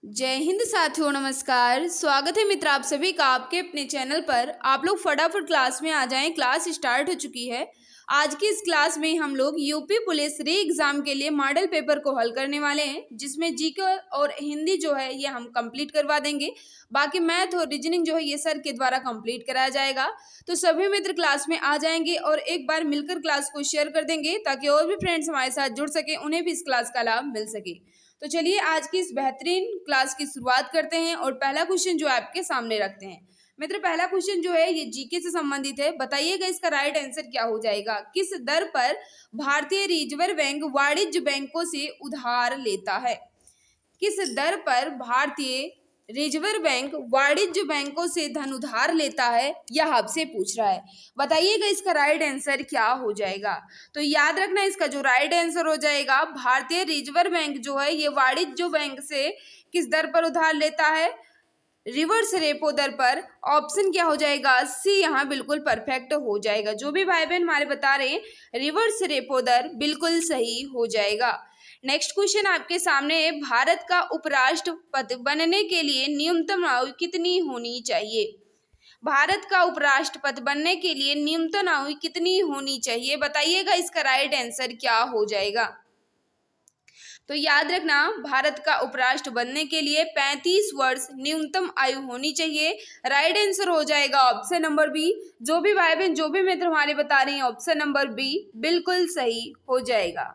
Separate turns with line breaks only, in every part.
जय हिंद साथियों, नमस्कार। स्वागत है मित्र आप सभी का आपके अपने चैनल पर। आप लोग फटाफट क्लास में आ जाएं, क्लास स्टार्ट हो चुकी है। आज की इस क्लास में हम लोग यूपी पुलिस री एग्जाम के लिए मॉडल पेपर को हल करने वाले हैं, जिसमें जीके और हिंदी जो है ये हम कंप्लीट करवा देंगे। बाकी मैथ और रीजनिंग जो है ये सर के द्वारा कंप्लीट कराया जाएगा। तो सभी मित्र क्लास में आ जाएंगे और एक बार मिलकर क्लास को शेयर कर देंगे, ताकि और भी फ्रेंड्स हमारे साथ जुड़ सके, उन्हें भी इस क्लास का लाभ मिल सके। तो चलिए आज की इस बेहतरीन क्लास की शुरुआत करते हैं और पहला क्वेश्चन जो है आपके सामने रखते हैं। मित्र पहला क्वेश्चन जो है ये जीके से संबंधित है। बताइएगा इसका राइट आंसर क्या हो जाएगा। किस दर पर भारतीय रिजर्व बैंक वाणिज्य बैंकों से उधार लेता है? किस दर पर भारतीय रिजर्व बैंक वाणिज्य बैंकों से धन उधार लेता है, यह आपसे पूछ रहा है। बताइएगा इसका राइट आंसर क्या हो जाएगा। तो याद रखना इसका जो राइट आंसर हो जाएगा, भारतीय रिजर्व बैंक जो है ये वाणिज्य बैंक से किस दर पर उधार लेता है? रिवर्स रेपो दर पर। ऑप्शन क्या हो जाएगा? सी यहाँ बिल्कुल परफेक्ट हो जाएगा। जो भी भाई बहन हमारे बता रहे हैं रिवर्स रेपो दर बिल्कुल सही हो जाएगा। नेक्स्ट क्वेश्चन आपके सामने है। भारत का उपराष्ट्रपति बनने के लिए न्यूनतम आयु कितनी होनी चाहिए? भारत का उपराष्ट्रपति बनने के लिए न्यूनतम आयु कितनी होनी चाहिए? बताइएगा इसका राइट आंसर क्या हो जाएगा। तो याद रखना भारत का उपराष्ट्र बनने के लिए 35 वर्ष न्यूनतम आयु होनी चाहिए। राइट आंसर हो जाएगा ऑप्शन नंबर बी। जो भी भाई बहन जो भी मित्र हमारे बता रहे हैं ऑप्शन नंबर बी बिल्कुल सही हो जाएगा।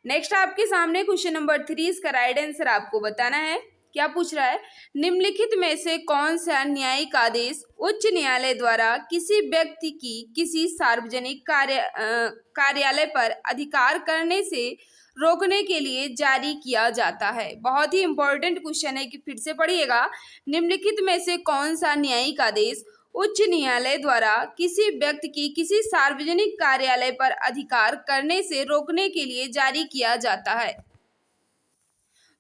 नेक्स्ट आपके सामने क्वेश्चन नंबर 3, इसका राइट आंसर आपको बताना है। क्या पूछ रहा है? निम्नलिखित में से कौन सा न्यायिक आदेश उच्च न्यायालय द्वारा किसी व्यक्ति की किसी सार्वजनिक कार्यालय पर अधिकार करने से रोकने के लिए जारी किया जाता है? बहुत ही इंपॉर्टेंट क्वेश्चन है कि फिर से पढ़िएगा। निम्नलिखित में से कौन सा न्यायिक आदेश उच्च न्यायालय द्वारा किसी व्यक्ति की किसी सार्वजनिक कार्यालय पर अधिकार करने से रोकने के लिए जारी किया जाता है?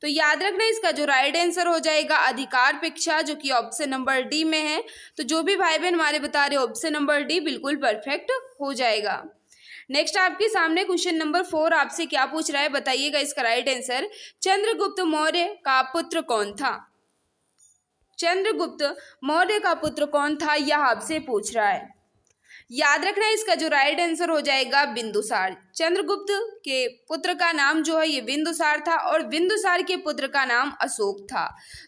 तो याद रखना इसका जो राइट आंसर हो जाएगा अधिकार परीक्षा, जो कि ऑप्शन नंबर डी में है। तो जो भी भाई बहन हमारे बता रहे ऑप्शन नंबर डी बिल्कुल परफेक्ट हो जाएगा। नेक्स्ट आपके सामने क्वेश्चन नंबर 4 आपसे क्या पूछ रहा है? बताइएगा इसका राइट आंसर। चंद्रगुप्त मौर्य का पुत्र कौन था? चंद्रगुप्त मौर्य का पुत्र कौन था, यह आपसे पूछ रहा है। याद रखना इसका जो राइट आंसर हो जाएगा बिंदुसार। चंद्रगुप्त के पुत्र का नाम जो है ये बिंदुसार था और बिंदुसार के पुत्र का नाम अशोक था।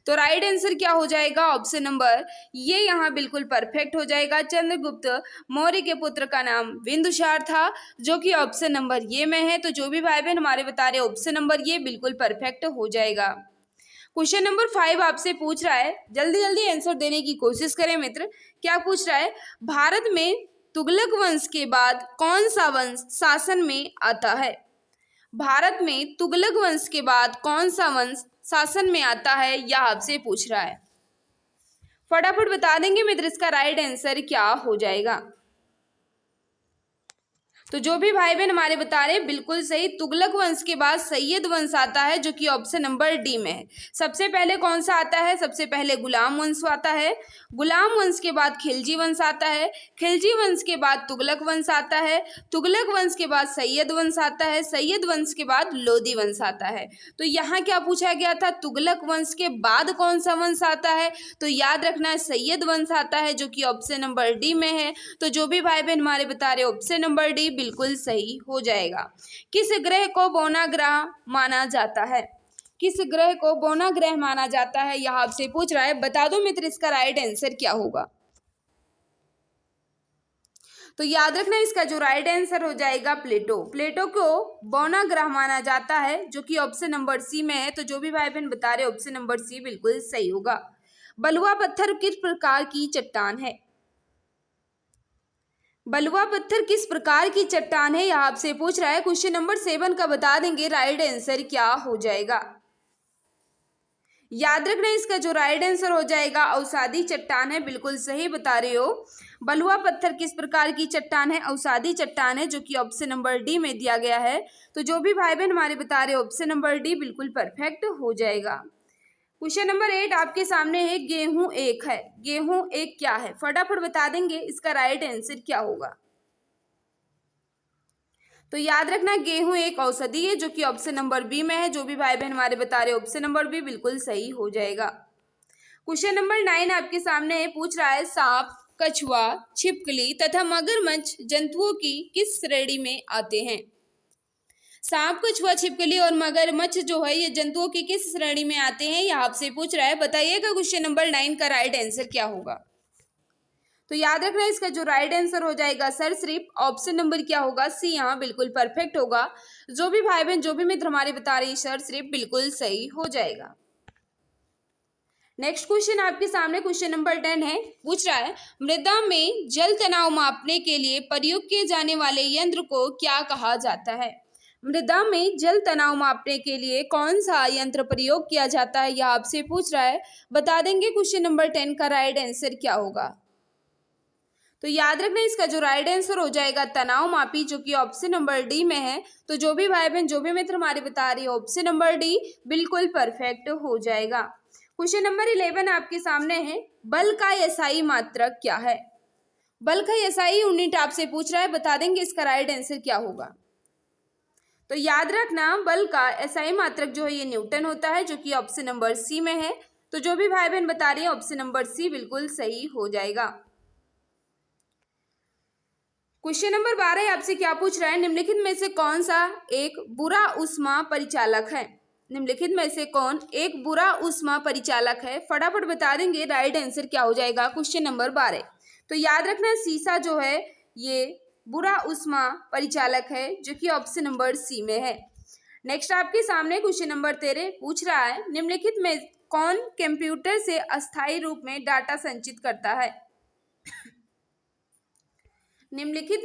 तो राइट आंसर क्या हो जाएगा? ऑप्शन नंबर ये यहाँ बिल्कुल परफेक्ट हो जाएगा। चंद्रगुप्त मौर्य के पुत्र का नाम बिंदुसार था, जो कि ऑप्शन नंबर ये में है। तो जो भी भाई बहन हमारे बता रहे ऑप्शन नंबर ये बिल्कुल परफेक्ट हो जाएगा। क्वेश्चन नंबर 5 आपसे पूछ रहा है, जल्दी जल्दी आंसर देने की कोशिश करें मित्र। क्या पूछ रहा है? भारत में तुगलक वंश के बाद कौन सा वंश शासन में आता है? भारत में तुगलक वंश के बाद कौन सा वंश शासन में आता है, यह आपसे पूछ रहा है। फटाफट बता देंगे मित्र इसका राइट आंसर क्या हो जाएगा। तो जो भी भाई बहन हमारे बता रहे हैं बिल्कुल सही। तुगलक वंश के बाद सैयद वंश आता है, जो कि ऑप्शन नंबर डी में है। सबसे पहले कौन सा आता है? सबसे पहले गुलाम वंश आता है। गुलाम वंश के बाद खिलजी वंश आता है। खिलजी वंश के बाद तुगलक वंश आता है। तुगलक वंश के बाद सैयद वंश आता है। सैयद वंश के बाद लोदी वंश आता है। तो यहाँ क्या पूछा गया था? तुगलक वंश के बाद कौन सा वंश आता है? तो याद रखना सैयद वंश आता है, जो कि ऑप्शन नंबर डी में है। तो जो भी भाई बहन हमारे बता रहे ऑप्शन नंबर डी बिल्कुल सही हो जाएगा। किस ग्रह को बौना ग्रह माना जाता है? किस ग्रह को बौना ग्रह माना जाता है, यह आपसे पूछ रहा है। बता दो मित्र इसका राइट आंसर क्या होगा। तो याद रखना इसका जो राइट आंसर हो जाएगा प्लेटो। प्लेटो को बौना ग्रह माना जाता है, जो कि ऑप्शन नंबर सी में है। तो जो भी भाई बहन बता रहे ऑप्शन नंबर सी बिल्कुल सही होगा। बलुआ पत्थर किस प्रकार की चट्टान है? बलुआ पत्थर किस प्रकार की चट्टान है, यह आपसे पूछ रहा है। क्वेश्चन नंबर 7 का बता देंगे राइट आंसर क्या हो जाएगा। याद रखना इसका जो राइट आंसर हो जाएगा अवसादी चट्टान है। बिल्कुल सही बता रहे हो। बलुआ पत्थर किस प्रकार की चट्टान है? अवसादी चट्टान है, जो कि ऑप्शन नंबर डी में दिया गया है। तो जो भी भाई बहन हमारे बता रहे हो ऑप्शन नंबर डी बिल्कुल परफेक्ट हो जाएगा। क्वेश्चन नंबर 8 आपके सामने है। गेहूं एक है। गेहूं एक क्या है? फटाफट बता देंगे इसका राइट आंसर क्या होगा। तो याद रखना गेहूं एक औषधि है, जो कि ऑप्शन नंबर बी में है। जो भी भाई बहन हमारे बता रहे ऑप्शन नंबर बी बिल्कुल सही हो जाएगा। क्वेश्चन नंबर 9 आपके सामने है, पूछ रहा है सांप, कछुआ, छिपकली तथा मगरमच्छ जंतुओं की किस श्रेणी में आते हैं। सांप, कछुआ, छिपकली और मगरमच्छ जो है ये जंतुओं की किस श्रेणी में आते हैं, यह आपसे पूछ रहा है। बताइएगा क्वेश्चन नंबर 9 का राइट आंसर क्या होगा। तो याद रखना इसका जो राइट आंसर हो जाएगा सर सिर्फ ऑप्शन नंबर क्या होगा, सी, यहाँ बिल्कुल परफेक्ट होगा। जो भी भाई बहन जो भी मित्र हमारे बता रही सर सिर्फ बिल्कुल सही हो जाएगा। नेक्स्ट क्वेश्चन आपके सामने क्वेश्चन नंबर 10 है, पूछ रहा है मृदा में जल तनाव मापने के लिए प्रयोग किए जाने वाले यंत्र को क्या कहा जाता है। मृदा में जल तनाव मापने के लिए कौन सा यंत्र प्रयोग किया जाता है, यह आपसे पूछ रहा है। बता देंगे क्वेश्चन नंबर 10 का राइट आंसर क्या होगा। तो याद रखना इसका जो राइट आंसर हो जाएगा तनाव मापी, जो कि ऑप्शन नंबर डी में है। तो जो भी भाई बहन जो भी मित्र हमारे बता रही है ऑप्शन नंबर डी बिल्कुल परफेक्ट हो जाएगा। क्वेश्चन नंबर 11 आपके सामने है, बल का एसआई मात्रक क्या है। बल का एसआई यूनिट आपसे पूछ रहा है, बता देंगे इसका राइट आंसर क्या होगा। तो याद रखना बल का एसआई मात्रक जो है ये न्यूटन होता है, जो कि ऑप्शन नंबर सी में है। तो जो भी भाई बहन बता रही है ऑप्शन नंबर सी बिल्कुल सही हो जाएगा। क्वेश्चन नंबर 12 आपसे क्या पूछ रहा है, निम्नलिखित में से कौन सा एक बुरा ऊष्मा परिचालक है। निम्नलिखित में से कौन एक बुरा ऊष्मा परिचालक है, फटाफट बता देंगे राइट आंसर क्या हो जाएगा क्वेश्चन नंबर 12। तो याद रखना शीशा जो है ये बुरा ऊष्मा परिचालक है, जो कि ऑप्शन नंबर सी में है। नेक्स्ट आपके सामने क्वेश्चन नंबर 13 पूछ रहा है, निम्नलिखित में कौन कंप्यूटर से अस्थायी रूप में डाटा संचित करता है। निम्नलिखित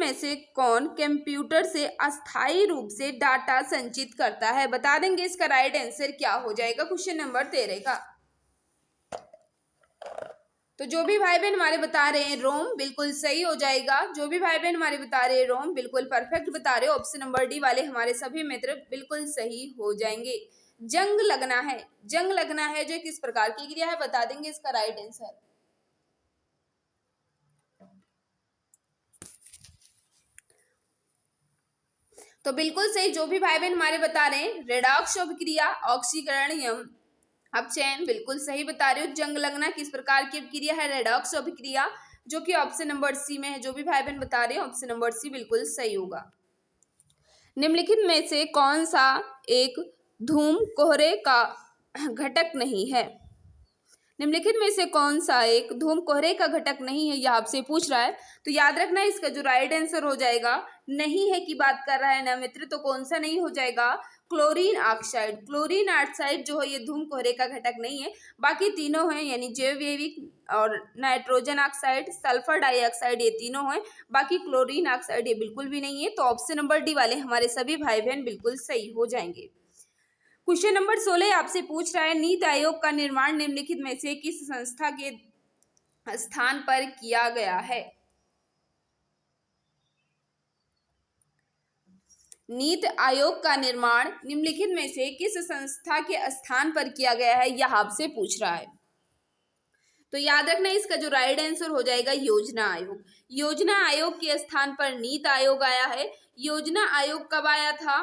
में से कौन कंप्यूटर से अस्थायी रूप से डाटा संचित करता है, बता देंगे इसका राइट आंसर क्या हो जाएगा क्वेश्चन नंबर 13 का। तो जो भी भाई बहन हमारे बता रहे हैं रोम बिल्कुल सही हो जाएगा। जो भी भाई बहन हमारे बता रहे हैं रोम बिल्कुल परफेक्ट बता रहे हो, ऑप्शन नंबर डी वाले हमारे सभी मित्र बिल्कुल सही हो जाएंगे। जंग लगना है, जंग लगना है जो किस प्रकार की क्रिया है, बता देंगे इसका राइट आंसर। तो बिल्कुल सही जो भी भाई बहन हमारे बता रहे हैं रेडॉक्स अभिक्रिया, ऑक्सीकरण यम अपचयन, बिल्कुल सही बता रहे हो। जंग लगना किस प्रकार की अभिक्रिया है, रेडॉक्स अभिक्रिया, जो कि ऑप्शन नंबर सी में है। जो भी भाई बहन बता रहे हैं ऑप्शन नंबर सी बिल्कुल सही होगा। निम्नलिखित में से कौन सा एक धूम कोहरे का घटक नहीं है। निम्नलिखित में से कौन सा एक धूम कोहरे का घटक नहीं है, यह आपसे पूछ रहा है। तो याद रखना इसका जो राइट आंसर हो जाएगा नहीं है की बात कर रहा है ना मित्र, तो कौन सा नहीं हो जाएगा, क्लोरीन ऑक्साइड। क्लोरीन ऑक्साइड जो है ये धूम कोहरे का घटक नहीं है, बाकी तीनों हैं, यानी जैविक और नाइट्रोजन ऑक्साइड, सल्फर डाइऑक्साइड, ये तीनों हैं। बाकी क्लोरीन ऑक्साइड ये बिल्कुल भी नहीं है। तो ऑप्शन नंबर डी वाले हमारे सभी भाई बहन बिल्कुल सही हो जाएंगे। क्वेश्चन नंबर 16 आपसे पूछ रहा है, नीति आयोग का निर्माण निम्नलिखित में से किस संस्था के स्थान पर किया गया है। नीति आयोग का निर्माण निम्नलिखित में से किस संस्था के स्थान पर किया गया है, यह आपसे पूछ रहा है। तो याद रखना इसका जो राइट आंसर हो जाएगा योजना आयोग। योजना आयोग के स्थान पर नीति आयोग आया है। योजना आयोग कब आया था,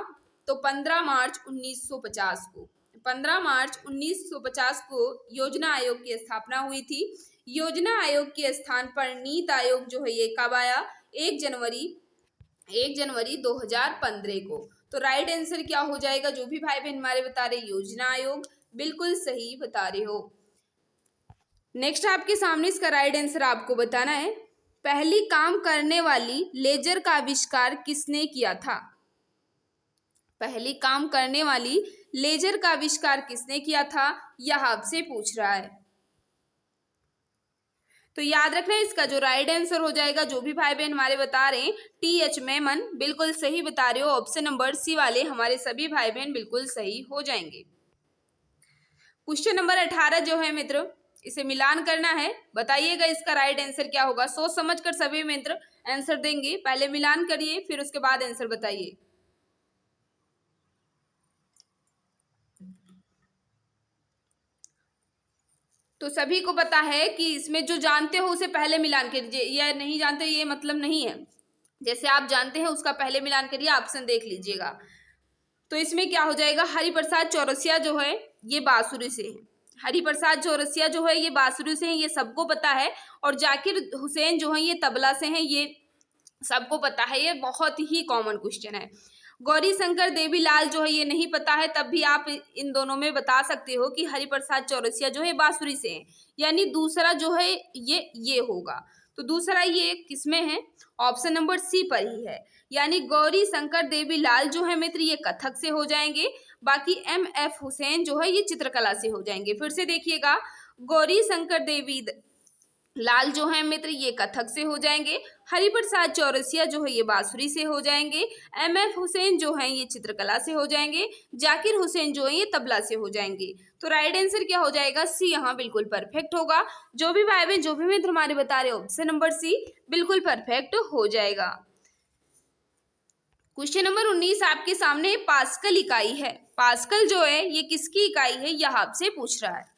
तो 15 मार्च 1950 को। 15 मार्च 1950 को योजना आयोग की स्थापना हुई थी। योजना आयोग के स्थान पर नीति आयोग जो है ये कब आया, 1 जनवरी 2015 को। तो राइट आंसर क्या हो जाएगा, जो भी भाई बहन हमारे बता रहे योजना आयोग बिल्कुल सही बता रहे हो। नेक्स्ट आपके सामने इसका राइट आंसर आपको बताना है, पहली काम करने वाली लेजर का आविष्कार किसने किया था। पहली काम करने वाली लेजर का आविष्कार किसने किया था, यह आपसे पूछ रहा है। तो याद रखना इसका जो राइट आंसर हो जाएगा, जो भी भाई बहन हमारे बता रहे हैं टी.एच. मेमन, बिल्कुल सही बता रहे हो। ऑप्शन नंबर सी वाले हमारे सभी भाई बहन बिल्कुल सही हो जाएंगे। क्वेश्चन नंबर 18 जो है मित्र, इसे मिलान करना है, बताइएगा इसका राइट आंसर क्या होगा। सोच समझ कर सभी मित्र आंसर देंगे, पहले मिलान करिए फिर उसके बाद आंसर बताइए। तो सभी को पता है कि इसमें जो जानते हो उसे पहले मिलान कीजिए, या नहीं जानते ये मतलब नहीं है। जैसे आप जानते हैं उसका पहले मिलान करिए, ऑप्शन देख लीजिएगा। तो इसमें क्या हो जाएगा, हरिप्रसाद चौरसिया जो है ये बांसुरी से है। हरिप्रसाद चौरसिया जो है ये बांसुरी से है, ये सबको पता है। और जाकिर हुसैन जो है ये तबला से हैं, ये सबको पता है, ये बहुत ही कॉमन क्वेश्चन है। गौरी शंकर देवीलाल जो है ये नहीं पता है, तब भी आप इन दोनों में बता सकते हो कि हरिप्रसाद चौरसिया जो है बांसुरी से है, यानी दूसरा जो है ये होगा। तो दूसरा ये किसमें है, ऑप्शन नंबर सी पर ही है, यानी गौरी शंकर देवीलाल जो है मित्र ये कथक से हो जाएंगे, बाकी MF हुसैन जो है ये चित्रकला से हो जाएंगे। फिर से देखिएगा, गौरी शंकर देवी लाल जो है मित्र ये कथक से हो जाएंगे, हरिप्रसाद चौरसिया जो है ये बांसुरी से हो जाएंगे, MF हुसैन जो है ये चित्रकला से हो जाएंगे, जाकिर हुसैन जो है ये तबला से हो जाएंगे। तो राइट आंसर क्या हो जाएगा, सी यहाँ बिल्कुल परफेक्ट होगा। जो भी भाई बहन जो भी मित्र हमारे बता रहे हो, ऑप्शन नंबर सी बिल्कुल परफेक्ट हो जाएगा। क्वेश्चन नंबर 19 आपके सामने पास्कल इकाई है। पास्कल जो है ये किसकी इकाई है, यह आपसे पूछ रहा है।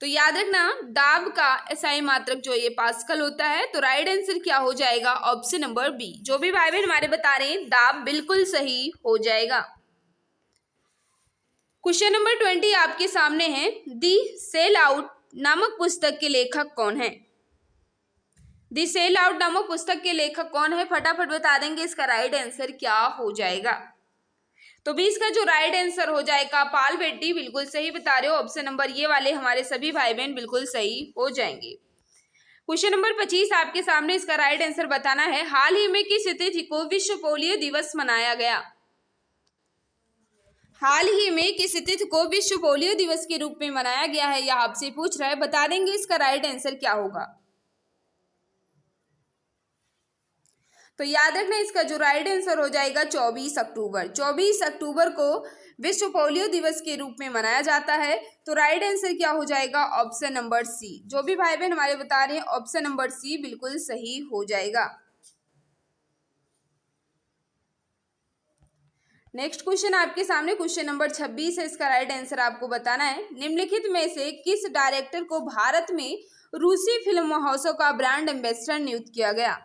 तो याद रखना दाब का एसआई मात्रक जो ये पास्कल होता है। तो राइट आंसर क्या हो जाएगा, ऑप्शन नंबर बी। जो भी भाई बहन हमारे बता रहे हैं दाब बिल्कुल सही हो जाएगा। क्वेश्चन नंबर 20 आपके सामने है, दी सेल आउट नामक पुस्तक के लेखक कौन है। दी सेल आउट नामक पुस्तक के लेखक कौन है, फटाफट बता देंगे इसका राइट आंसर क्या हो जाएगा। तो 20 का जो राइट आंसर हो जाएगा पाल बेट्टी, बिल्कुल सही बता रहे हो, ऑप्शन नंबर ये वाले हमारे सभी भाई बहन बिल्कुल सही हो जाएंगे। क्वेश्चन नंबर 25 आपके सामने, इसका राइट आंसर बताना है। हाल ही में किस तिथि को विश्व पोलियो दिवस मनाया गया। हाल ही में किस तिथि को विश्व पोलियो दिवस के रूप में मनाया गया है, यह आपसे पूछ रहा है, बता देंगे इसका राइट आंसर क्या होगा। तो याद रखना इसका जो राइट आंसर हो जाएगा 24 अक्टूबर। 24 अक्टूबर को विश्व पोलियो दिवस के रूप में मनाया जाता है। तो राइट आंसर क्या हो जाएगा, ऑप्शन नंबर सी। जो भी भाई बहन हमारे बता रहे हैं ऑप्शन नंबर सी बिल्कुल सही हो जाएगा। नेक्स्ट क्वेश्चन आपके सामने क्वेश्चन नंबर 26 है, इसका राइट आंसर आपको बताना है। निम्नलिखित में से किस डायरेक्टर को भारत में रूसी फिल्म महोत्सव का ब्रांड एम्बेसडर नियुक्त किया गया।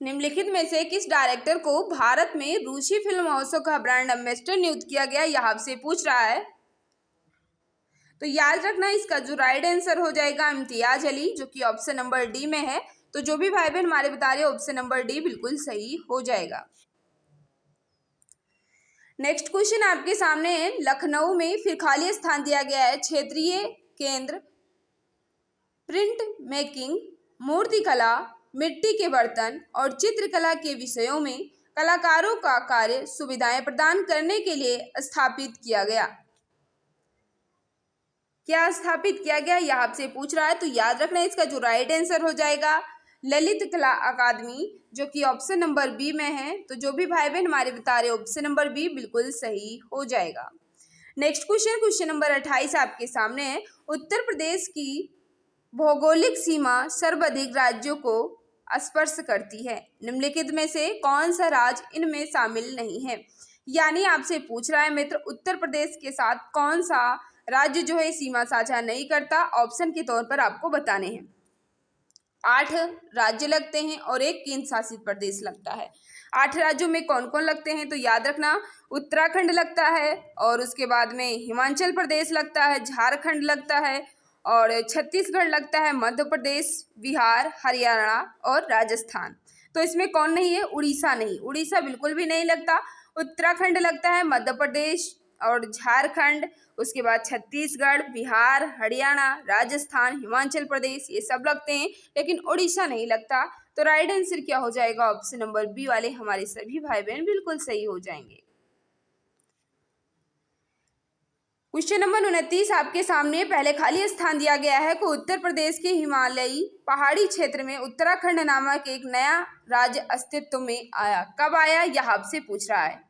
निम्नलिखित में से किस डायरेक्टर को भारत में रूसी फिल्म महोत्सव का ब्रांड एम्बेसडर नियुक्त किया गया, यह आपसे पूछ रहा है। तो याद रखना इसका जो राइट आंसर हो जाएगा इम्तियाज अली, जो कि ऑप्शन नंबर डी में है। तो जो भी भाई बहन हमारे बता रहे हैं ऑप्शन नंबर डी बिल्कुल सही हो जाएगा। नेक्स्ट क्वेश्चन आपके सामने है, लखनऊ में फिर खाली स्थान दिया गया है क्षेत्रीय केंद्र प्रिंट मेकिंग, मूर्तिकला, मिट्टी के बर्तन और चित्रकला के विषयों में कलाकारों का कार्य सुविधाएं प्रदान करने के लिए स्थापित किया गया। क्या स्थापित किया गया, यह आपसे पूछ रहा है। तो याद रखना इसका जो राइट आंसर हो जाएगा ललित कला अकादमी, जो कि ऑप्शन नंबर बी में है। तो जो भी भाई बहन हमारे बता रहे ऑप्शन नंबर बी बिल्कुल सही हो जाएगा। नेक्स्ट क्वेश्चन क्वेश्चन नंबर 28 आपके सामने है। उत्तर प्रदेश की भौगोलिक सीमा सर्वाधिक राज्यों को स्पर्श करती है। निम्नलिखित में से कौन सा राज्य इनमें शामिल नहीं है। यानी आपसे पूछ रहा है मित्र उत्तर प्रदेश के साथ कौन सा राज्य जो है सीमा साझा नहीं करता। ऑप्शन के तौर पर आपको बताने हैं। 8 राज्य लगते हैं और एक केंद्र शासित प्रदेश लगता है। 8 राज्यों में कौन कौन लगते हैं, तो याद रखना उत्तराखंड लगता है, और उसके बाद में हिमाचल प्रदेश लगता है, झारखंड लगता है, और छत्तीसगढ़ लगता है, मध्य प्रदेश, बिहार, हरियाणा और राजस्थान। तो इसमें कौन नहीं है, उड़ीसा नहीं, उड़ीसा बिल्कुल भी नहीं लगता। उत्तराखंड लगता है, मध्य प्रदेश और झारखंड, उसके बाद छत्तीसगढ़, बिहार, हरियाणा, राजस्थान, हिमाचल प्रदेश, ये सब लगते हैं, लेकिन उड़ीसा नहीं लगता। तो राइट आंसर क्या हो जाएगा, ऑप्शन नंबर बी वाले हमारे सभी भाई बहन बिल्कुल सही हो जाएंगे। क्वेश्चन नंबर 29 आपके सामने पहले खाली स्थान दिया गया है कि उत्तर प्रदेश के हिमालयी पहाड़ी क्षेत्र में उत्तराखंड नामक एक नया राज्य अस्तित्व में आया। कब आया, यह आपसे पूछ रहा है।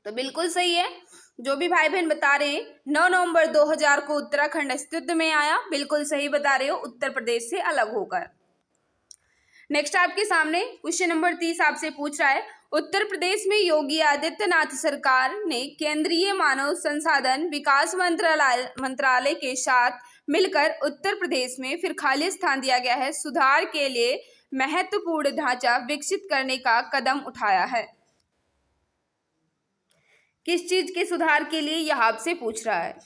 तो बिल्कुल सही है, जो भी भाई बहन बता रहे हैं 9 नवंबर 2000 को उत्तराखंड अस्तित्व में आया। बिल्कुल सही बता रहे हो, उत्तर प्रदेश से अलग होकर। नेक्स्ट आपके सामने क्वेश्चन नंबर 30 आपसे पूछ रहा है, उत्तर प्रदेश में योगी आदित्यनाथ सरकार ने केंद्रीय मानव संसाधन विकास मंत्रालय के साथ मिलकर उत्तर प्रदेश में फिर खाली स्थान दिया गया है सुधार के लिए महत्वपूर्ण ढांचा विकसित करने का कदम उठाया है। किस चीज के सुधार के लिए यह आपसे पूछ रहा है?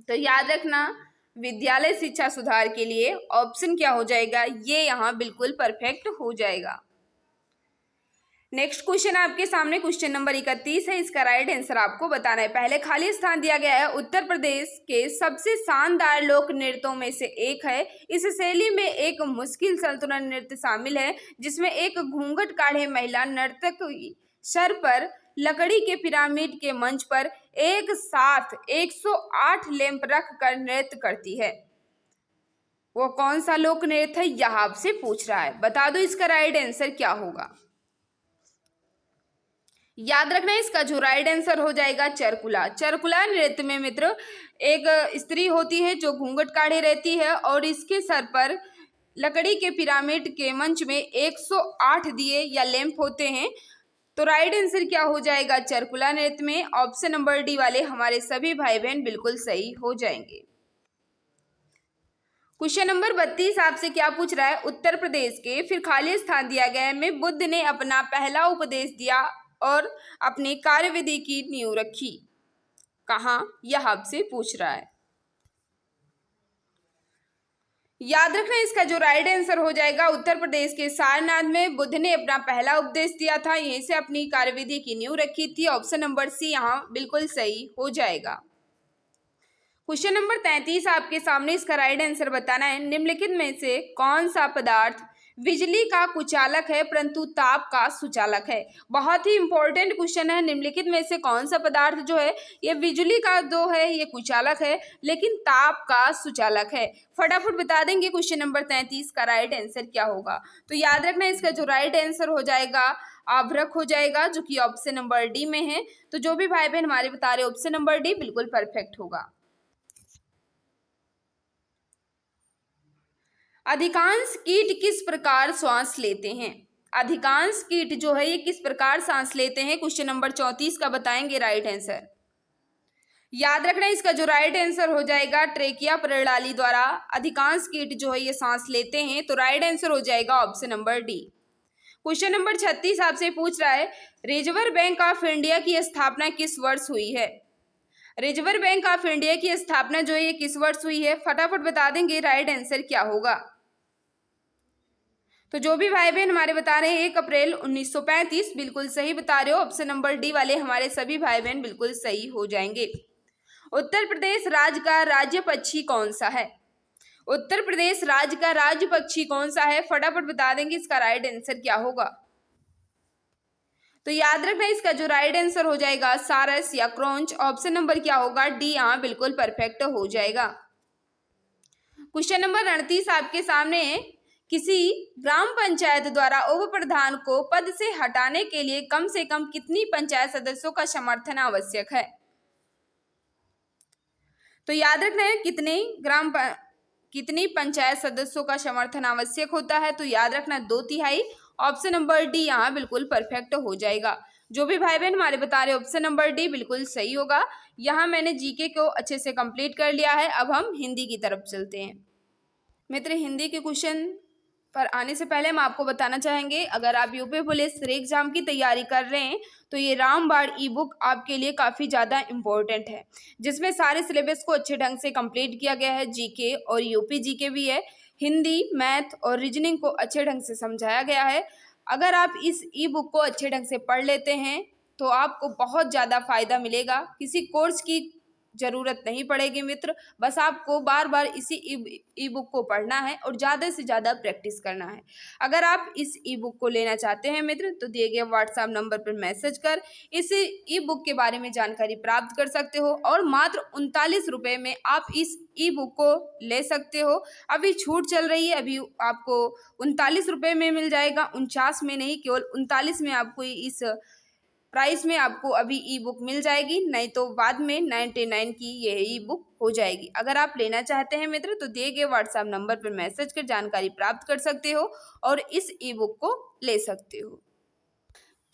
तो याद रखना, विद्यालय शिक्षा सुधार के लिए ऑप्शन क्या हो जाएगा, ये यहाँ बिल्कुल परफेक्ट हो जाएगा। नेक्स्ट क्वेश्चन आपके सामने क्वेश्चन नंबर 31 है, इसका राइट आंसर आपको बताना है। पहले खाली स्थान दिया गया है, उत्तर प्रदेश के सबसे शानदार लोक नृत्यों में से एक है। इस शैली में एक मुश्किल संतुलन नृत्य शामिल है जिसमें एक घूंघट काढ़े महिला नर्तक सर पर लकड़ी के पिरामिड के मंच पर एक साथ 108 लैंप रख कर नृत्य करती है। वो कौन सा लोक नृत्य है, यह आपसे पूछ रहा है। बता दो इसका राइट आंसर क्या होगा। याद रखना, इसका जो राइट आंसर हो जाएगा चरकुला। चरकुला नृत्य में मित्र एक स्त्री होती है जो घूंघट काढ़े रहती है और इसके सर पर लकड़ी के पिरामिड के मंच में 108 दिए या लैंप होते हैं। तो राइट आंसर क्या हो जाएगा चरकुला नृत्य में? ऑप्शन नंबर डी वाले हमारे सभी भाई बहन बिल्कुल सही हो जाएंगे। क्वेश्चन नंबर 32 आपसे क्या पूछ रहा है, उत्तर प्रदेश के फिर खाली स्थान दिया गया है में बुद्ध ने अपना पहला उपदेश दिया और अपनी कार्यविधि की नींव रखी। कहाँ, यह आपसे पूछ रहा है। याद रखना, इसका जो राइट आंसर हो जाएगा उत्तर प्रदेश के सारनाथ में बुद्ध ने अपना पहला उपदेश दिया था, यहीं से अपनी कार्यविधि की नींव रखी थी। ऑप्शन नंबर सी यहाँ बिल्कुल सही हो जाएगा। क्वेश्चन नंबर 33 आपके सामने, इसका राइट आंसर बताना है। निम्नलिखित में से कौन सा पदार्थ बिजली का कुचालक है परंतु ताप का सुचालक है? बहुत ही इंपॉर्टेंट क्वेश्चन है। निम्नलिखित में से कौन सा पदार्थ जो है ये बिजली का जो है ये कुचालक है लेकिन ताप का सुचालक है? फटाफट बता देंगे क्वेश्चन नंबर 33 का राइट आंसर क्या होगा। तो याद रखना, इसका जो राइट आंसर हो जाएगा आभ्रक हो जाएगा, जो कि ऑप्शन नंबर डी में है। तो जो भी भाई बहन हमारे बता रहे ऑप्शन नंबर डी बिल्कुल परफेक्ट होगा। अधिकांश कीट किस प्रकार श्वास लेते हैं? अधिकांश कीट जो है ये किस प्रकार सांस लेते हैं? क्वेश्चन नंबर 34 का बताएंगे राइट आंसर। याद रखना, इसका जो राइट आंसर हो जाएगा ट्रेकिया प्रणाली द्वारा अधिकांश कीट जो है ये सांस लेते हैं। तो राइट आंसर हो जाएगा option number D. Question number 36 आपसे पूछ रहा है, रिजर्व बैंक ऑफ इंडिया की स्थापना किस वर्ष हुई है? रिजर्व बैंक ऑफ इंडिया की स्थापना जो है ये किस वर्ष हुई है? फटाफट बता देंगे राइट आंसर क्या होगा। तो जो भी भाई बहन हमारे बता रहे हैं 1 अप्रैल 1935 बिल्कुल सही बता रहे हो। ऑप्शन नंबर डी वाले हमारे सभी भाई बहन बिल्कुल सही हो जाएंगे। उत्तर प्रदेश राज्य का राज्य पक्षी कौन सा है? उत्तर प्रदेश राज्य का राज्य पक्षी कौन सा है? फटाफट बता देंगे इसका राइट आंसर क्या होगा। तो याद रखना, इसका जो राइट आंसर हो जाएगा सारस या क्रोंच। ऑप्शन नंबर क्या होगा डी यहाँ बिल्कुल परफेक्ट हो जाएगा। क्वेश्चन नंबर 38 आपके सामने है, किसी ग्राम पंचायत द्वारा उप प्रधान को पद से हटाने के लिए कम से कम कितनी पंचायत सदस्यों का समर्थन आवश्यक है? तो याद रखना है कितनी पंचायत सदस्यों का समर्थन आवश्यक होता है? तो याद रखना 2/3। ऑप्शन नंबर डी यहाँ बिल्कुल परफेक्ट हो जाएगा। जो भी भाई बहन हमारे बता रहे ऑप्शन नंबर डी बिल्कुल सही होगा। यहाँ मैंने जीके को अच्छे से कंप्लीट कर लिया है। अब हम हिंदी की तरफ चलते हैं। मित्र, हिंदी के क्वेश्चन पर आने से पहले हम आपको बताना चाहेंगे, अगर आप यूपी पुलिस एग्जाम की तैयारी कर रहे हैं तो ये रामबाण ई बुक आपके लिए काफ़ी ज़्यादा इम्पोर्टेंट है, जिसमें सारे सिलेबस को अच्छे ढंग से कंप्लीट किया गया है। जीके और यूपी जीके भी है, हिंदी, मैथ और रीजनिंग को अच्छे ढंग से समझाया गया है। अगर आप इस ई बुक को अच्छे ढंग से पढ़ लेते हैं तो आपको बहुत ज़्यादा फायदा मिलेगा। किसी कोर्स की ज़रूरत नहीं पड़ेगी मित्र, बस आपको बार बार इसी ई बुक को पढ़ना है और ज़्यादा से ज़्यादा प्रैक्टिस करना है। अगर आप इस ई बुक को लेना चाहते हैं मित्र तो दिए गए व्हाट्सएप नंबर पर मैसेज कर इस ई बुक के बारे में जानकारी प्राप्त कर सकते हो और मात्र 39 रुपये में आप इस ई बुक को ले सकते हो। अभी छूट चल रही है, अभी आपको 39 रुपये में मिल जाएगा, 49 में नहीं, केवल 39 में आपको इस प्राइस में आपको अभी ई बुक मिल जाएगी, नहीं तो बाद में 99 की ये ई बुक हो जाएगी। अगर आप लेना चाहते हैं मित्र तो दिए गए व्हाट्सएप नंबर पर मैसेज कर जानकारी प्राप्त कर सकते हो और इस ई बुक को ले सकते हो।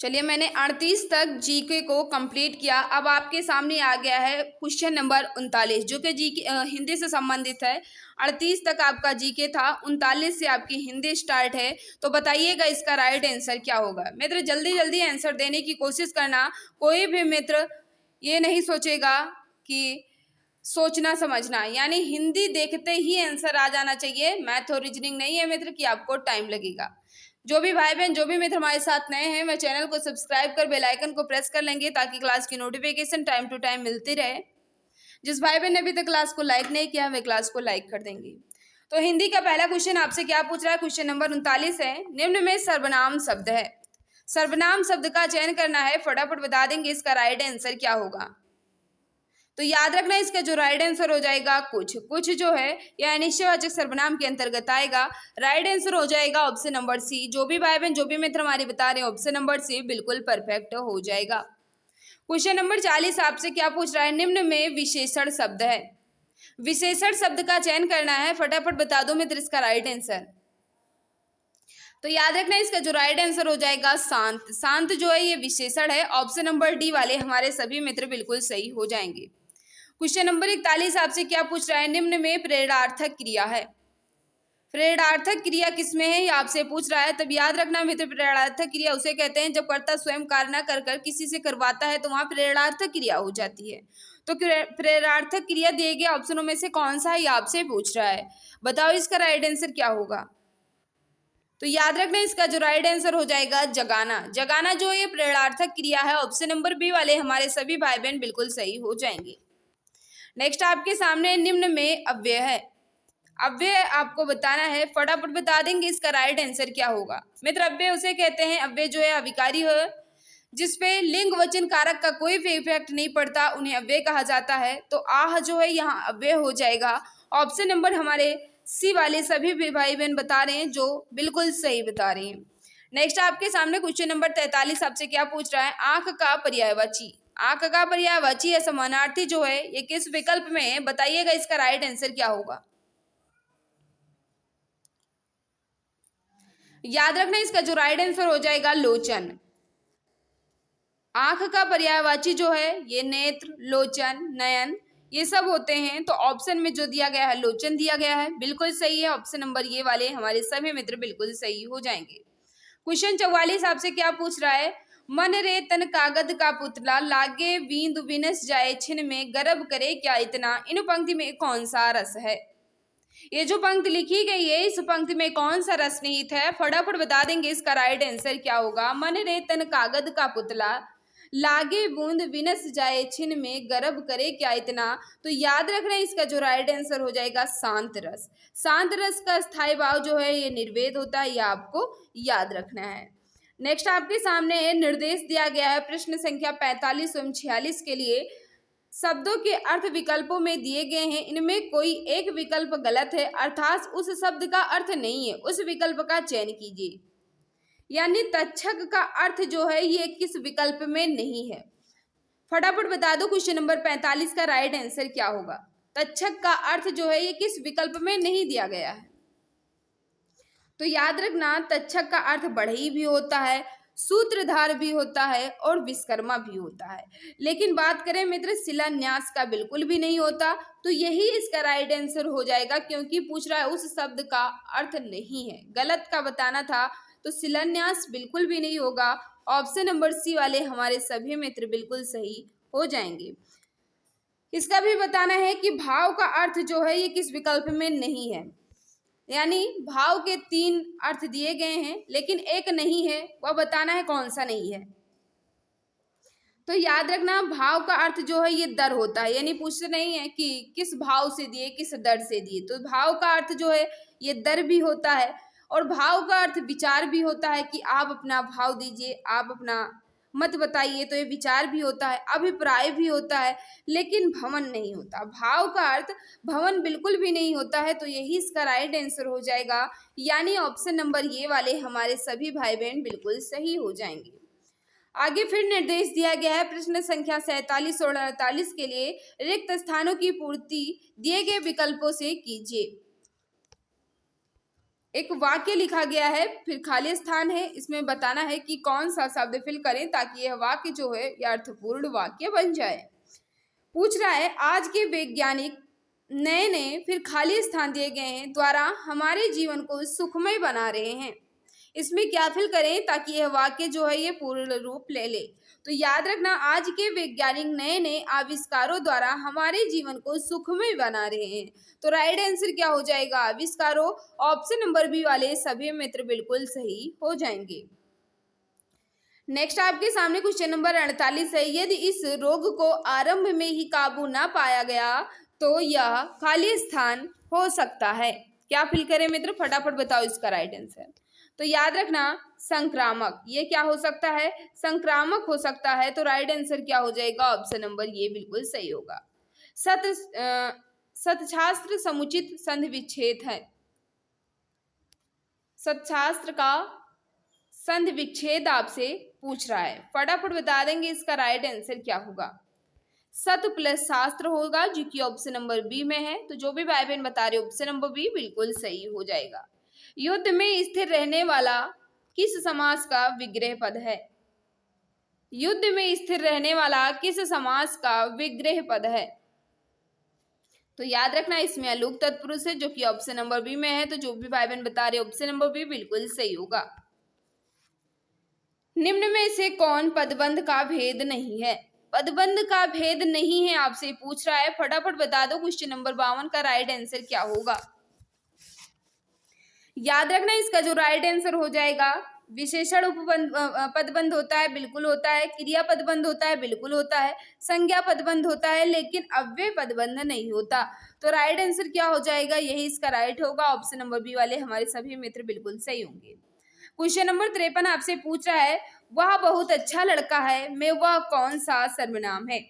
चलिए, मैंने 38 तक जीके को कंप्लीट किया। अब आपके सामने आ गया है क्वेश्चन नंबर 39 जो कि जीके हिंदी से संबंधित है। 38 तक आपका जीके था, 39 से आपकी हिंदी स्टार्ट है। तो बताइएगा इसका राइट आंसर क्या होगा। मित्र जल्दी जल्दी आंसर देने की कोशिश करना। कोई भी मित्र ये नहीं सोचेगा कि सोचना समझना, यानी हिंदी देखते ही आंसर आ जाना चाहिए। मैथ और रीजनिंग नहीं है मित्र कि आपको टाइम लगेगा। जो भी भाई बहन जो भी मित्र हमारे साथ नए हैं वह चैनल को सब्सक्राइब कर बेल आइकन को प्रेस कर लेंगे ताकि क्लास की नोटिफिकेशन टाइम टू टाइम मिलती रहे। जिस भाई बहन ने अभी तक क्लास को लाइक नहीं किया वे क्लास को लाइक कर देंगे। तो हिंदी का पहला क्वेश्चन आपसे क्या पूछ रहा है, क्वेश्चन नंबर 39 है। निम्न में सर्वनाम शब्द है, सर्वनाम शब्द का चयन करना है। फटाफट बता देंगे इसका राइट आंसर क्या होगा। तो याद रखना इसका जो राइट आंसर हो जाएगा कुछ। कुछ जो है यह अनिश्चयवाचक सर्वनाम के अंतर्गत आएगा। राइट आंसर हो जाएगा ऑप्शन नंबर सी। जो भी भाई बहन जो भी मित्र हमारे बता रहे हैं ऑप्शन नंबर सी बिल्कुल परफेक्ट हो जाएगा। क्वेश्चन नंबर 40 आपसे क्या पूछ रहा है, निम्न में विशेषण शब्द है। विशेषण शब्द का चयन करना है। फटाफट बता दो मित्र इसका राइट आंसर। तो याद रखना इसका जो राइट आंसर हो जाएगा शांत। शांत जो है ये विशेषण है। ऑप्शन नंबर डी वाले हमारे सभी मित्र बिल्कुल सही हो जाएंगे। क्वेश्चन नंबर 41 आपसे क्या पूछ रहा है, निम्न में प्रेरणार्थक क्रिया है। प्रेरणार्थक क्रिया किसमें है ये आपसे पूछ रहा है। तब याद रखना मित्र प्रेरणार्थक क्रिया उसे कहते हैं जब कर्ता स्वयं कार्य न कर कर किसी से करवाता है तो वहां प्रेरणार्थक क्रिया हो जाती है। तो प्रेरणार्थक क्रिया दिए गए ऑप्शनों में से कौन सा है ये आपसे पूछ रहा है। बताओ इसका राइट आंसर क्या होगा। तो याद रखना इसका जो राइट आंसर हो जाएगा जगाना। जगाना जो ये प्रेरणार्थक क्रिया है। ऑप्शन नंबर बी वाले हमारे सभी भाई बहन बिल्कुल सही हो जाएंगे। नेक्स्ट आपके सामने निम्न में अव्यय है। अव्यय आपको बताना है। फटाफट बता देंगे इसका राइट आंसर क्या होगा। मित्र अव्यय उसे कहते हैं, अव्यय जो है अविकारी हो जिसपे लिंग वचन कारक का कोई भी इफेक्ट नहीं पड़ता उन्हें अव्यय कहा जाता है। तो आह जो है यहाँ अव्यय हो जाएगा। ऑप्शन नंबर हमारे सी वाले सभी भी भाई बहन बता रहे हैं जो बिल्कुल सही बता रहे हैं। नेक्स्ट आपके सामने क्वेश्चन नंबर 43 आपसे क्या पूछ रहा है, आंख का पर्यायवाची। आंख का पर्यायवाची या समानार्थी जो है ये किस विकल्प में है। बताइएगा इसका राइट आंसर क्या होगा। याद रखना इसका जो राइट आंसर हो जाएगा लोचन। आंख का पर्यायवाची जो है ये नेत्र, लोचन, नयन ये सब होते हैं। तो ऑप्शन में जो दिया गया है लोचन दिया गया है, बिल्कुल सही है। ऑप्शन नंबर ये वाले हमारे सभी मित्र बिल्कुल सही हो जाएंगे। क्वेश्चन 44 आपसे क्या पूछ रहा है, मन रे तन कागद का पुतला लागे बींद विनस जाए छिन में गर्भ करे क्या इतना। इन पंक्ति में कौन सा रस है। ये जो पंक्ति लिखी गई है इस पंक्ति में कौन सा रस निहित है। फटाफट बता देंगे इसका राइट आंसर क्या होगा। मन रे तन कागद का पुतला लागे बूंद विनस जाए छिन में गर्भ करे क्या इतना। तो याद रखना इसका जो राइट आंसर हो जाएगा शांत रस। शांत रस का स्थायी भाव जो है ये निर्वेद होता है, यह आपको याद रखना है। नेक्स्ट आपके सामने निर्देश दिया गया है प्रश्न संख्या 45 एवं 46 के लिए। शब्दों के अर्थ विकल्पों में दिए गए हैं, इनमें कोई एक विकल्प गलत है अर्थात उस शब्द का अर्थ नहीं है, उस विकल्प का चयन कीजिए। यानी तक्षक का अर्थ जो है ये किस विकल्प में नहीं है। फटाफट बता दो क्वेश्चन नंबर 45 का राइट आंसर क्या होगा। तक्षक का अर्थ जो है ये किस विकल्प में नहीं दिया गया है। तो याद रखना तक्षक का अर्थ बढ़ई भी होता है, सूत्रधार भी होता है और विश्वकर्मा भी होता है। लेकिन बात करें मित्र शिलान्यास का बिल्कुल भी नहीं होता। तो यही इसका राइट आंसर हो जाएगा क्योंकि पूछ रहा है उस शब्द का अर्थ नहीं है, गलत का बताना था। तो शिलान्यास बिल्कुल भी नहीं होगा। ऑप्शन नंबर सी वाले हमारे सभी मित्र बिल्कुल सही हो जाएंगे। इसका भी बताना है कि भाव का अर्थ जो है ये किस विकल्प में नहीं है। यानी भाव के 3 अर्थ दिए गए हैं लेकिन एक नहीं है, वह बताना है कौन सा नहीं है। तो याद रखना भाव का अर्थ जो है ये दर होता है। यानी पूछते नहीं है कि किस भाव से दिए किस दर से दिए। तो भाव का अर्थ जो है ये दर भी होता है और भाव का अर्थ विचार भी होता है कि आप अपना भाव दीजिए, आप अपना मत बताइए। तो ये विचार भी होता है, अभिप्राय भी होता है, लेकिन भवन नहीं होता। भाव का अर्थ भवन बिल्कुल भी नहीं होता है। तो यही इसका राइट आंसर हो जाएगा। यानी ऑप्शन नंबर ये वाले हमारे सभी भाई बहन बिल्कुल सही हो जाएंगे। आगे फिर निर्देश दिया गया है प्रश्न संख्या 47 और 48 के लिए रिक्त स्थानों की पूर्ति दिए गए विकल्पों से कीजिए। एक वाक्य लिखा गया है, फिर खाली स्थान है, इसमें बताना है कि कौन सा शब्द फिल करें ताकि यह वाक्य जो है यह अर्थपूर्ण वाक्य बन जाए। पूछ रहा है आज के वैज्ञानिक नए नए फिर खाली स्थान दिए गए हैं द्वारा हमारे जीवन को सुखमय बना रहे हैं। इसमें क्या फिल करें ताकि यह वाक्य जो है ये पूर्ण रूप ले ले। तो याद रखना आज के वैज्ञानिक नए नए आविष्कारों द्वारा हमारे जीवन को सुखमय बना रहे हैं। तो राइट आंसर क्या हो जाएगा? आविष्कारों। ऑप्शन नंबर बी वाले सभी मित्र बिल्कुल सही हो जाएंगे। नेक्स्ट आपके सामने क्वेश्चन नंबर 48 है। यदि इस रोग को आरंभ में ही काबू ना पाया गया तो यह खाली स्थान हो सकता है। क्या फिल करें मित्र? फटाफट बताओ इसका राइट आंसर। तो याद रखना संक्रामक। ये क्या हो सकता है? संक्रामक हो सकता है। तो राइट आंसर क्या हो जाएगा? ऑप्शन नंबर ये बिल्कुल सही होगा। सतशास्त्र समुचित संधि विच्छेद है। सतशास्त्र का संधि विच्छेद आपसे पूछ रहा है, फटाफट बता देंगे इसका राइट आंसर क्या होगा। सत प्लस शास्त्र होगा जो कि ऑप्शन नंबर बी में है। तो जो भी भाई बहन बता रहे ऑप्शन नंबर बी बिल्कुल सही हो जाएगा। युद्ध में स्थिर रहने वाला किस समास का विग्रह पद है? युद्ध में स्थिर रहने वाला किस समास का विग्रह पद है? तो याद रखना इसमें अलूक तत्पुरुष है जो कि ऑप्शन नंबर बी में है। तो जो भी भाई बहन बता रहे ऑप्शन नंबर बी बिल्कुल सही होगा। निम्न में से कौन पदबंध का भेद नहीं है? पदबंध का भेद नहीं है आपसे पूछ रहा है, फटाफट बता दो क्वेश्चन नंबर 52 का राइट आंसर क्या होगा। याद रखना इसका जो राइट आंसर हो जाएगा विशेषण उपबंध पदबंध होता है, बिल्कुल होता है। क्रिया पदबंध होता है, बिल्कुल होता है। संज्ञा पदबंध होता है, लेकिन अव्यय पदबंध नहीं होता। तो राइट आंसर क्या हो जाएगा? यही इसका राइट होगा। ऑप्शन नंबर बी वाले हमारे सभी मित्र बिल्कुल सही होंगे। क्वेश्चन नंबर 53 आपसे पूछ रहा है वह बहुत अच्छा लड़का है मैं वह कौन सा सर्वनाम है?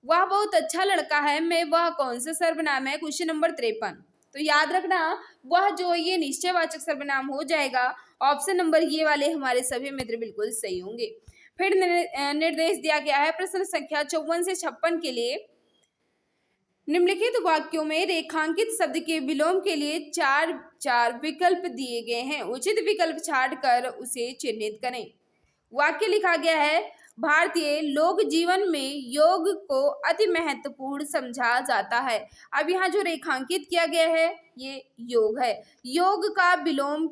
वह बहुत अच्छा लड़का है मैं वह कौन सा सर्वनाम है? Question number 53। तो याद रखना वह जो ये निश्चयवाचक सर्वनाम हो जाएगा। ऑप्शन नंबर ये वाले हमारे सभी मित्र बिल्कुल सही होंगे। फिर निर्देश दिया गया है प्रश्न संख्या 54 से 56 के लिए निम्नलिखित वाक्यों में रेखांकित शब्द के विलोम के लिए चार विकल्प दिए गए हैं। उचित विकल्प छांटकर उसे चिन्हित करें। वाक्य लिखा गया है भारतीय लोक जीवन में योग को अति महत्वपूर्ण समझा जाता है। अब यहाँ जो रेखांकित किया गया है ये योग है। योग का विलोम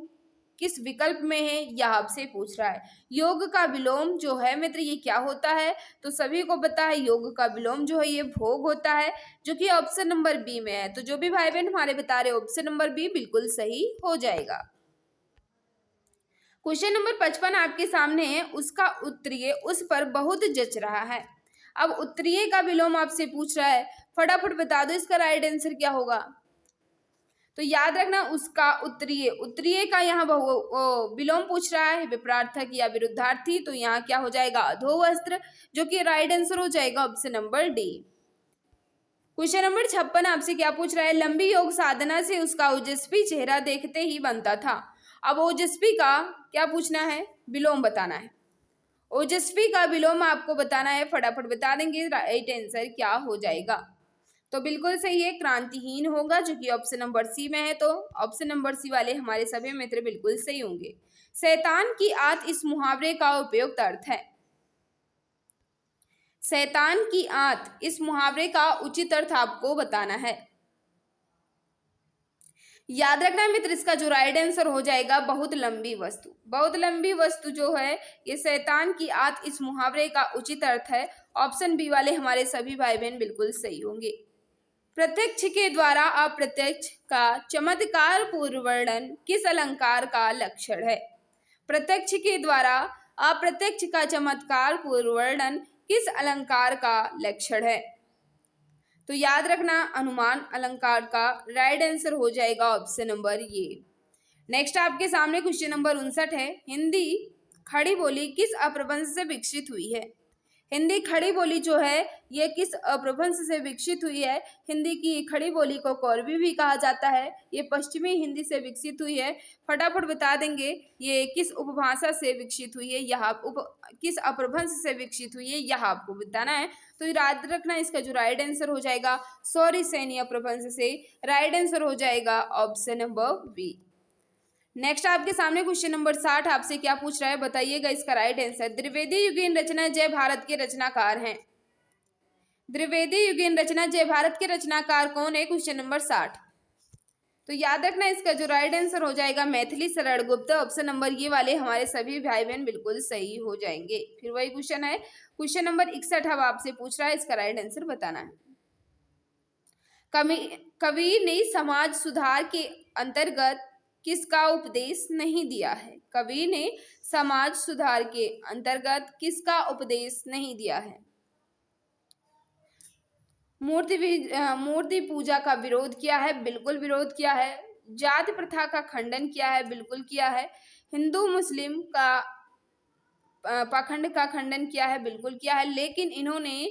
किस विकल्प में है यह आपसे पूछ रहा है। योग का विलोम जो है मित्र ये क्या होता है? तो सभी को पता है योग का विलोम जो है ये भोग होता है जो कि ऑप्शन नंबर बी में है। तो जो भी भाई बहन हमारे बता रहे ऑप्शन नंबर बी बिल्कुल सही हो जाएगा। क्वेश्चन नंबर 55 आपके सामने है। उसका उत्तरीय उस पर बहुत जच रहा है। अब उत्तरीय का विलोम आपसे पूछ रहा है, फटाफट बता दो इसका राइट आंसर क्या होगा। तो याद रखना उसका उत्तरीय, उत्तरीय का यहाँ विलोम पूछ रहा है विपरार्थक या विरुद्धार्थी। तो यहाँ क्या हो जाएगा? अधोवस्त्र, जो कि राइट आंसर हो जाएगा option number D. Question number 56 आपसे क्या पूछ रहा है? लंबी योग साधना से उसका ओजस्वी चेहरा देखते ही बनता था। अब ओजस्वी का क्या पूछना है? विलोम बताना है। ओजस्वी का विलोम आपको बताना है, फटाफट बता देंगे राइट आंसर क्या हो जाएगा। तो बिल्कुल सही है, क्रांतिहीन होगा जो कि ऑप्शन नंबर सी में है। तो ऑप्शन नंबर सी वाले हमारे सभी मित्र बिल्कुल सही होंगे। शैतान की आंत इस मुहावरे का उपयुक्त अर्थ है। शैतान की आंत इस मुहावरे का उचित अर्थ आपको बताना है। याद रखना मित्र इसका जो राइट आंसर हो जाएगा बहुत लंबी वस्तु। बहुत लंबी वस्तु जो है ये शैतान की आंत इस मुहावरे का उचित अर्थ है। ऑप्शन बी वाले हमारे सभी भाई बहन बिल्कुल सही होंगे। प्रत्यक्ष के द्वारा अप्रत्यक्ष का चमत्कार पूर्व वर्णन किस अलंकार का लक्षण है? प्रत्यक्ष के द्वारा अप्रत्यक्ष का चमत्कार पूर्व वर्णन किस अलंकार का लक्षण है? तो याद रखना अनुमान अलंकार का राइट आंसर हो जाएगा ऑप्शन नंबर ये। नेक्स्ट आपके सामने क्वेश्चन नंबर 59 है। हिंदी खड़ी बोली किस अपभ्रंश से विकसित हुई है? हिंदी खड़ी बोली जो है ये किस अपभ्रंश से विकसित हुई है? हिंदी की खड़ी बोली को कौरवी भी कहा जाता है। ये पश्चिमी हिंदी से विकसित हुई है। फटाफट बता देंगे ये किस उपभाषा से विकसित हुई है, यह किस अपभ्रंश से विकसित हुई है, यह आपको बताना है। तो याद रखना इसका जो राइट आंसर हो जाएगा सौरी सैनी अपभ्रंश से। राइट आंसर हो जाएगा ऑप्शन नंबर बी। नेक्स्ट आपके सामने क्वेश्चन नंबर 60 आपसे क्या पूछ रहा है बताइएगा इसका राइट आंसर। द्विवेदी युगीन रचना जय भारत के रचनाकार हैं। द्विवेदी युगीन रचना जय भारत के रचनाकार कौन है? Question number 60। तो याद रखना इसका जो राइट आंसर हो जाएगा मैथिली शरण गुप्त। ऑप्शन नंबर ये वाले हमारे सभी भाई बहन बिल्कुल सही हो जाएंगे। फिर वही क्वेश्चन है, क्वेश्चन नंबर 61 अब आपसे पूछ रहा है, इसका राइट आंसर बताना है। कवि ने समाज सुधार के अंतर्गत किसका उपदेश नहीं दिया है? कवि ने समाज सुधार के अंतर्गत किसका उपदेश नहीं दिया है? मूर्ति पूजा का विरोध किया है, बिल्कुल विरोध किया है। जाति प्रथा का खंडन किया है, बिल्कुल किया है। हिंदू मुस्लिम का पाखंड का खंडन किया है, बिल्कुल किया है। लेकिन इन्होंने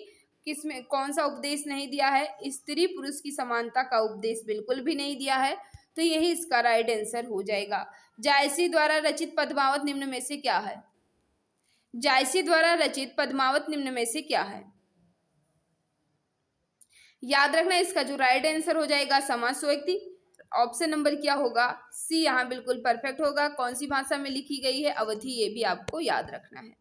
किसमें कौन सा उपदेश नहीं दिया है? स्त्री पुरुष की समानता का उपदेश बिल्कुल भी नहीं दिया है। तो यही इसका राइट आंसर हो जाएगा। जायसी द्वारा रचित पद्मावत निम्न में से क्या है? जायसी द्वारा रचित पद्मावत निम्न में से क्या है? याद रखना इसका जो राइट आंसर हो जाएगा समाज स्वयक्ति। ऑप्शन नंबर क्या होगा? सी यहाँ बिल्कुल परफेक्ट होगा। कौन सी भाषा में लिखी गई है? अवधी। ये भी आपको याद रखना है।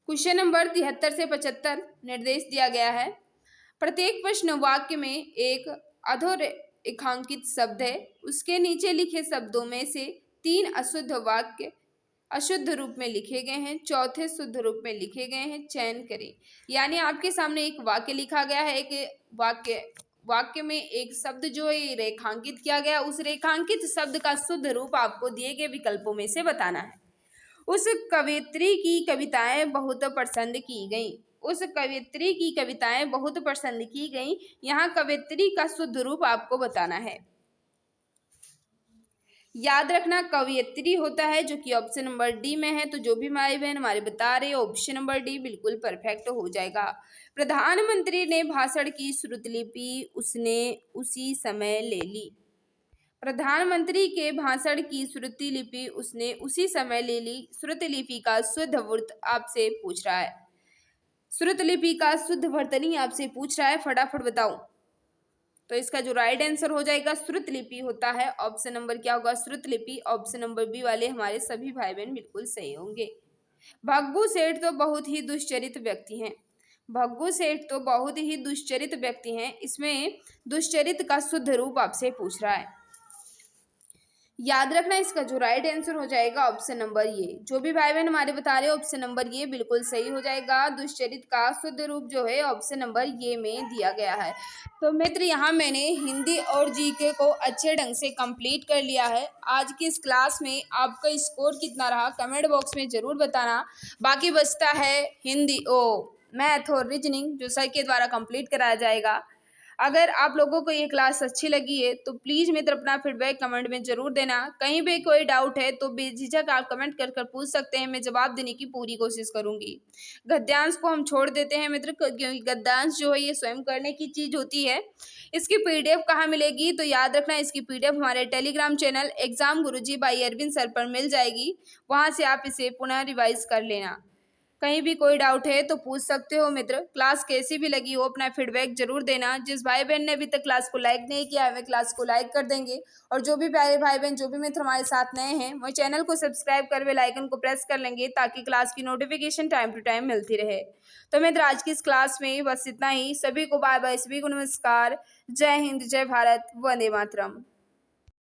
क्वेश्चन नंबर 73 से 75 निर्देश दिया गया है। प्रत्येक प्रश्न वाक्य में एक अधोरेखांकित शब्द है, उसके नीचे लिखे शब्दों में से 3 अशुद्ध वाक्य अशुद्ध रूप में लिखे गए हैं, चौथे शुद्ध रूप में लिखे गए हैं, चयन करें। यानी आपके सामने एक वाक्य लिखा गया है, एक वाक्य में एक शब्द जो है रेखांकित किया गया, उस रेखांकित शब्द का शुद्ध रूप आपको दिए गए विकल्पों में से बताना है। उस कवयित्री की कविताएं बहुत पसंद की गईं। उस कवयित्री की कविताएं बहुत पसंद की गईं। यहाँ कवयित्री का शुद्ध रूप आपको बताना है। याद रखना कवयित्री होता है जो कि ऑप्शन नंबर डी में है। तो जो भी भाई बहन हमारे बता रहे हैं ऑप्शन नंबर डी बिल्कुल परफेक्ट हो जाएगा। प्रधानमंत्री ने भाषण की श्रुतलिपि उसने उसी समय ले ली। प्रधानमंत्री के भाषण की श्रुतलिपि उसने उसी समय ले ली। श्रुतलिपि का शुद्ध अर्थ आपसे पूछ रहा है। श्रुतलिपि का शुद्ध वर्तनी आपसे पूछ रहा है, फटाफट बताओ। तो इसका जो राइट आंसर हो जाएगा श्रुतलिपि होता है। ऑप्शन नंबर क्या होगा? श्रुतलिपि। ऑप्शन नंबर बी वाले हमारे सभी भाई बहन बिल्कुल सही होंगे। भग्गू सेठ तो बहुत ही दुष्चरित व्यक्ति हैं। भग्गू सेठ तो बहुत ही दुष्चरित व्यक्ति हैं। इसमें दुष्चरित का शुद्ध रूप आपसे पूछ रहा है। याद रखना इसका जो राइट आंसर हो जाएगा ऑप्शन नंबर ये। जो भी भाई बहन हमारे बता रहे हैं ऑप्शन नंबर ये बिल्कुल सही हो जाएगा। दुष्चरित का शुद्ध रूप जो है ऑप्शन नंबर ये में दिया गया है। तो मित्र यहाँ मैंने हिंदी और जीके को अच्छे ढंग से कंप्लीट कर लिया है। आज की इस क्लास में आपका स्कोर कितना रहा कमेंट बॉक्स में ज़रूर बताना। बाकी बचता है हिंदी मैथ और रीजनिंग जो सर के द्वारा कंप्लीट कराया जाएगा। अगर आप लोगों को ये क्लास अच्छी लगी है तो प्लीज़ मित्र अपना फीडबैक कमेंट में ज़रूर देना। कहीं भी कोई डाउट है तो बेझिझक आप कमेंट कर पूछ सकते हैं, मैं जवाब देने की पूरी कोशिश करूंगी। गद्यांश को हम छोड़ देते हैं मित्र, क्योंकि गद्यांश जो है ये स्वयं करने की चीज़ होती है। इसकी PDF कहाँ मिलेगी? तो याद रखना इसकी PDF हमारे Telegram channel exam Guruji by Arvind sir पर मिल जाएगी। वहाँ से आप इसे पुनः रिवाइज कर लेना। कहीं भी कोई डाउट है तो पूछ सकते हो मित्र। क्लास कैसी भी लगी हो अपना फीडबैक जरूर देना। जिस भाई बहन ने अभी तक क्लास को लाइक नहीं किया है वे क्लास को लाइक कर देंगे, और जो भी प्यारे भाई बहन जो भी मित्र हमारे साथ नए हैं वो चैनल को सब्सक्राइब कर बेल आइकन को प्रेस कर लेंगे ताकि क्लास की नोटिफिकेशन टाइम टू टाइम मिलती रहे। तो मित्र आज की इस क्लास में बस इतना ही। सभी को बाय बाय, सभी को नमस्कार। जय हिंद, जय भारत, वंदे मातरम।